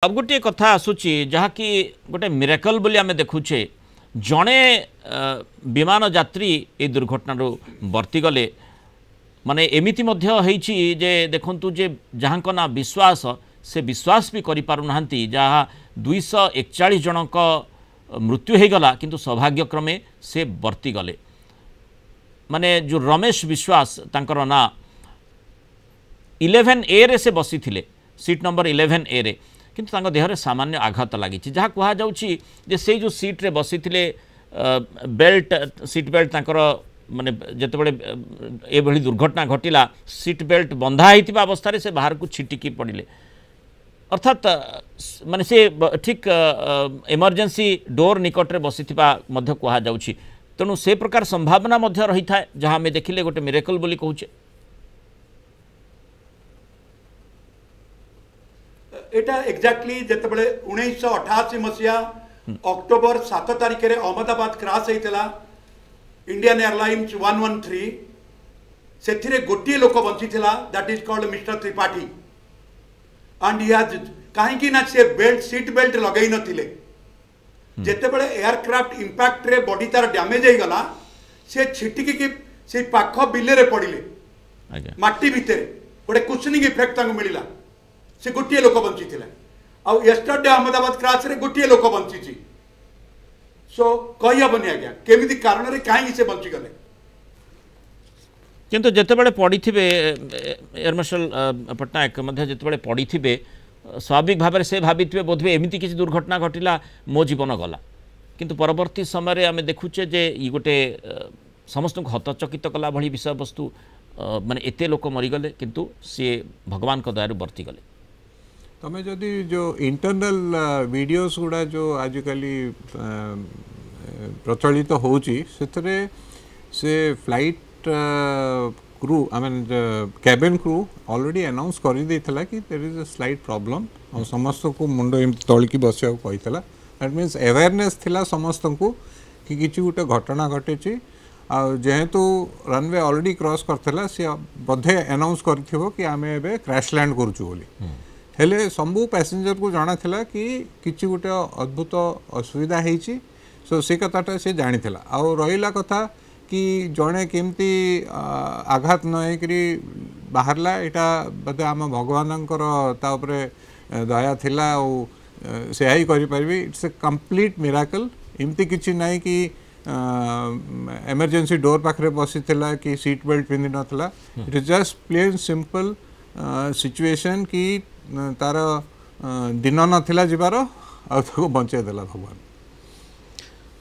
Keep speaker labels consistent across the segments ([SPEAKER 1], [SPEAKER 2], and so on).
[SPEAKER 1] अब गोटे कथा आसूची जहाँकि गोटे मिराकल बोली आमे देखुचे जड़े विमान यात्री ए दुर्घटना बर्ती गले माने एमिति मध्य होईची जे देखंतु जे जहाँ ना विश्वास से विश्वास भी करि पारु नाहंती जहाँ 241 जनक मृत्यु हो गला किंतु सौभाग्यक्रमे से बर्ती गले माने जो रमेश विश्वास तांकर ना 11A रे से बसी थिले सीट नंबर 11A रे किंतु तांको देहरे सामान्य आघात लगी जहाँ कह जाउची जे से जो सीट रे बसी थिले बेल्ट सीट बेल्ट तांकर माने जेतेबेले ए भली दुर्घटना घटिला सीट बेल्ट बंधा होइतिबा अवस्था रे से बाहर को छिटिकी पड़िले अर्थात माने से ठीक इमरजेंसी डोर निकट रे बसिथिबा मध्य कह जाउची तेणु से प्रकार संभावना मध्य रही था जहाँ आम देखिले गोटे मिरेकल बोली कहूचे
[SPEAKER 2] एटा एक्जाक्टली जेतेबेले 1988 मसिया अक्टोबर 7 तारिख रे अहमदाबाद क्रैश होइतला इंडियन एयरलाइंस 113 सेथिरे गोटे लोक बंचिथिला that is called mister Tripathi and he has काहे कि ना से बेल्ट सीट बेल्ट लगै नथिले जेतेबेले एयरक्राफ्ट इंपैक्ट रे बॉडी तार डैमेज हो गला से छिटिकी की से पाख बिले रे पड़िले माटी भितरे गोटे कुशनिंग इफेक्ट तांको मिलिला से गोटे लोक बंची आ यस्टरडे अहमदाबाद क्रैश रे गोटे लोक बंची सो कही हबनी आज्ञा केमिति कारण रे काहे से बंची गले
[SPEAKER 1] किंतु जेतेबेले पड़ीथिबे एयर मार्शल पटनायक मध्य जेतेबेले पड़ीथिबे स्वाभाविक भाव से भाविथिबे बोधबे एमिति किसी दुर्घटना घटिला मो जीवन गला किंतु परवर्ती समय आम देखुचे जे ई गोटे समस्त हतचकित कला भली विषय वस्तु माने एते लोक मरीगले किंतु सी भगवान को दयारु बर्ती गले
[SPEAKER 3] तमें जदि जो इंटरनल वीडियोस गुड़ा जो आजिकल प्रचलित होची से flight crew I mean cabin crew already announce कर देइथला कि there is a slight problem और समस्त को मुंडो तलकी बसिया कहीथला दैट मीन्स अवेयरनेस थिला समस्त को कि किछि गोटे घटना घटेची आ जेहेतु रनवे ऑलरेडी क्रॉस करथला से बधे अनाउंस करथिबो कि आमे एबे क्रैश लैंड करूछु बोली हेले सबू पैसेंजर को जाना थिला कि किछि गोटे अद्भुत असुविधा हेची सो से कथाटा से जानी थिला आ रहिला कथा कि जड़े केमती आघात नई बाहरला एटा बदे आम भगवान दया थिला से ही करि इट्स ए कंप्लीट मिराकल एमती किछि नहीं कि इमरजेंसी डोर पाखरे बसी थिला कि सीट बेल्ट पिंधि नथला it is just plain simple situation कि तार दिन नथिला जिबार आ बंचे देला भगवान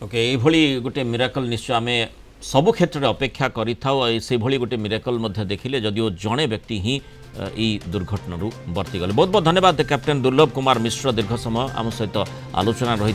[SPEAKER 1] ओके ये भली गोटे मिराकल निश्चय आमे सबु क्षेत्र में अपेक्षा करी गोटे मिरेकल देखिले जदिओ जड़े व्यक्ति ही दुर्घटना बर्ती गले बहुत बहुत धन्यवाद कैप्टेन दुर्लभ कुमार मिश्र दीर्घ समय आम सहित आलोचना रही।